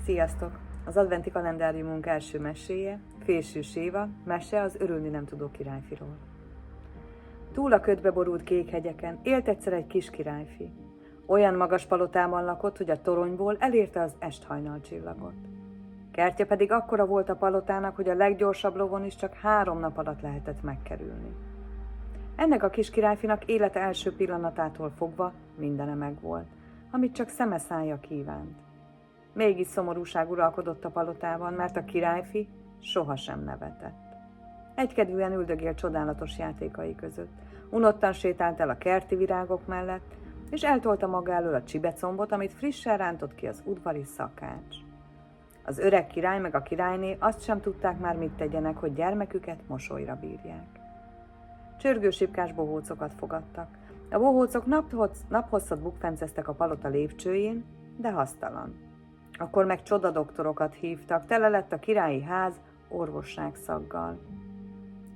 Sziasztok! Az adventi kalendáriumunk első meséje, Fésűs Éva, mese az örülni nem tudó királyfiról. Túl a ködbe borult kék hegyeken élt egyszer egy kis királyfi. Olyan magas palotában lakott, hogy a toronyból elérte az esthajnalcsillagot. Kertje pedig akkora volt a palotának, hogy a leggyorsabb lovon is csak 3 nap alatt lehetett megkerülni. Ennek a kis királyfinak élete első pillanatától fogva mindene megvolt, amit csak szeme szája kívánt. Mégis szomorúság uralkodott a palotában, mert a királyfi sohasem nevetett. Egykedvűen üldögélt csodálatos játékai között. Unottan sétált el a kerti virágok mellett, és eltolta maga elől a csibecombot, amit frissen rántott ki az udvari szakács. Az öreg király meg a királyné azt sem tudták már, mit tegyenek, hogy gyermeküket mosolyra bírják. Csörgősipkás bohócokat fogadtak. A bohócok naphosszat bukfenceztek a palota lépcsőjén, de hasztalan. Akkor meg csodadoktorokat hívtak, tele lett a királyi ház orvosságszaggal.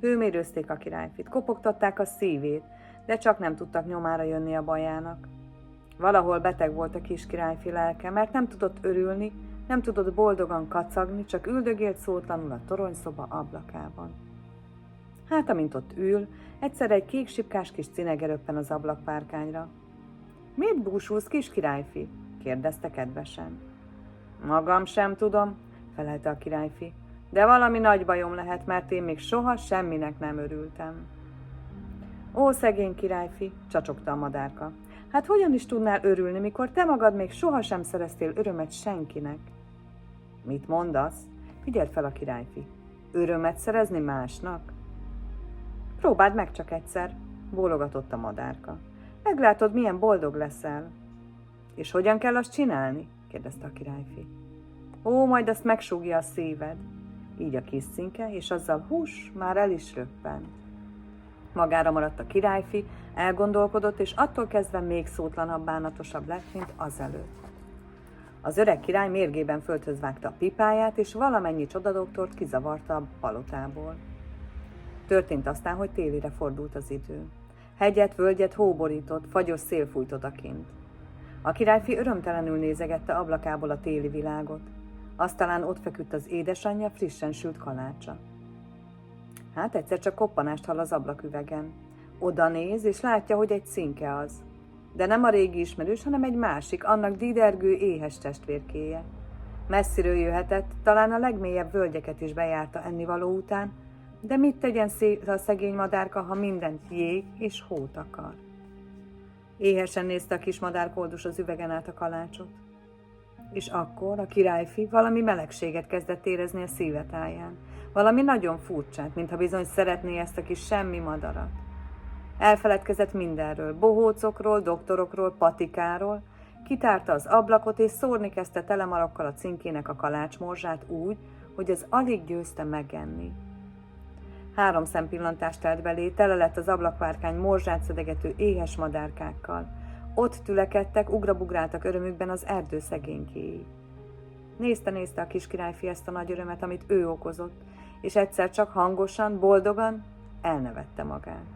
Hőmérőzték a királyfit, kopogtatták a szívét, de csak nem tudtak nyomára jönni a bajának. Valahol beteg volt a kis királyfi lelke, mert nem tudott örülni, nem tudott boldogan kacagni, csak üldögélt szótlanul a toronyszoba ablakában. Hát, amint ott ül, egyszer egy kéksipkás kis cinege röppen az ablakpárkányra. Miért búsulsz, kis királyfi? Kérdezte kedvesen. Magam sem tudom, felelte a királyfi, de valami nagy bajom lehet, mert én még soha semminek nem örültem. Ó, szegény királyfi, csacsogta a madárka. Hát hogyan is tudnál örülni, mikor te magad még sohasem szereztél örömet senkinek? Mit mondasz? Figyeld fel a királyfi. Örömet szerezni másnak? Próbáld meg csak egyszer, bólogatott a madárka. Meglátod, milyen boldog leszel. És hogyan kell azt csinálni? Kérdezte a királyfi. Ó, majd azt megsúgja a szíved. Így a kis cinke, és azzal hús már el is röppent. Magára maradt a királyfi, elgondolkodott, és attól kezdve még szótlanabb, bánatosabb lett, mint azelőtt. Az öreg király mérgében földhöz vágta a pipáját, és valamennyi csodadoktort kizavarta a palotából. Történt aztán, hogy télire fordult az idő. Hegyet, völgyet hóborított, fagyos szél fújt odakint. A királyfi örömtelenül nézegette ablakából a téli világot. Aztán ott feküdt az édesanyja frissen sült kalácsa. Hát egyszer csak koppanást hall az ablaküvegen. Oda néz, és látja, hogy egy cinke az. De nem a régi ismerős, hanem egy másik, annak didergő, éhes testvérkéje. Messziről jöhetett, talán a legmélyebb völgyeket is bejárta ennivaló után, de mit tegyen a szegény madárka, ha mindent jég és hót akar? Éhesen nézte a kis madárkoldus az üvegen át a kalácsot. És akkor a királyfi valami melegséget kezdett érezni a szíve táján. Valami nagyon furcsát, mintha bizony szeretné ezt a kis semmi madarat. Elfeledkezett mindenről, bohócokról, doktorokról, patikáról, kitárta az ablakot, és szórni kezdte telemarakkal a cinkének a kalácsmorzsát úgy, hogy ez alig győzte megenni. 3 szempillantást telt belé, tele lett az ablakpárkány morzsát szedegető éhes madárkákkal. Ott tülekedtek, ugrabugráltak örömükben az erdő szegénykéi. Nézte a kis királyfi ezt a nagy örömet, amit ő okozott, és egyszer csak hangosan, boldogan elnevette magát.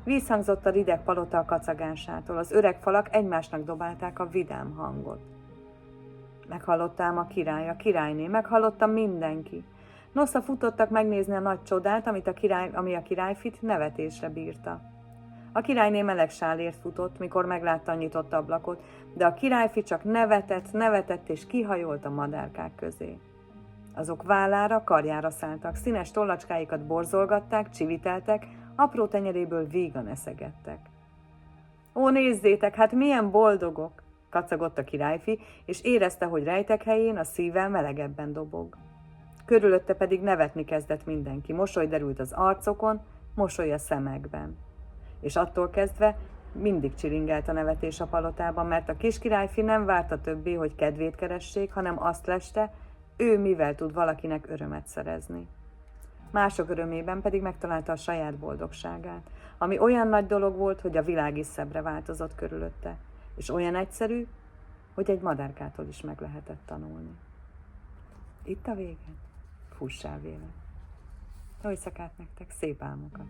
Vízhangzott a rideg palota a kacagásától, az öreg falak egymásnak dobálták a vidám hangot. Meghallottam a király, a királyné, meghallotta mindenki. Nosza futottak megnézni a nagy csodát, ami a királyfit nevetésre bírta. A királyné meleg sálért futott, mikor meglátta a nyitott ablakot, de a királyfi csak nevetett és kihajolt a madárkák közé. Azok vállára, karjára szálltak, színes tollacskáikat borzolgatták, csiviteltek, apró tenyeréből vígan eszegettek. Ó, nézzétek, hát milyen boldogok! Kacagott a királyfi, és érezte, hogy rejtek helyén a szíve melegebben dobog. Körülötte pedig nevetni kezdett mindenki, mosoly derült az arcokon, mosoly a szemekben. És attól kezdve mindig csilingelt a nevetés a palotában, mert a kis királyfi nem várta többé, hogy kedvét keressék, hanem azt leste, ő mivel tud valakinek örömet szerezni. Mások örömében pedig megtalálta a saját boldogságát, ami olyan nagy dolog volt, hogy a világ is szebbre változott körülötte, és olyan egyszerű, hogy egy madárkától is meg lehetett tanulni. Itt a vége. Fussál véle. Jó éjszakát nektek, szép álmokat!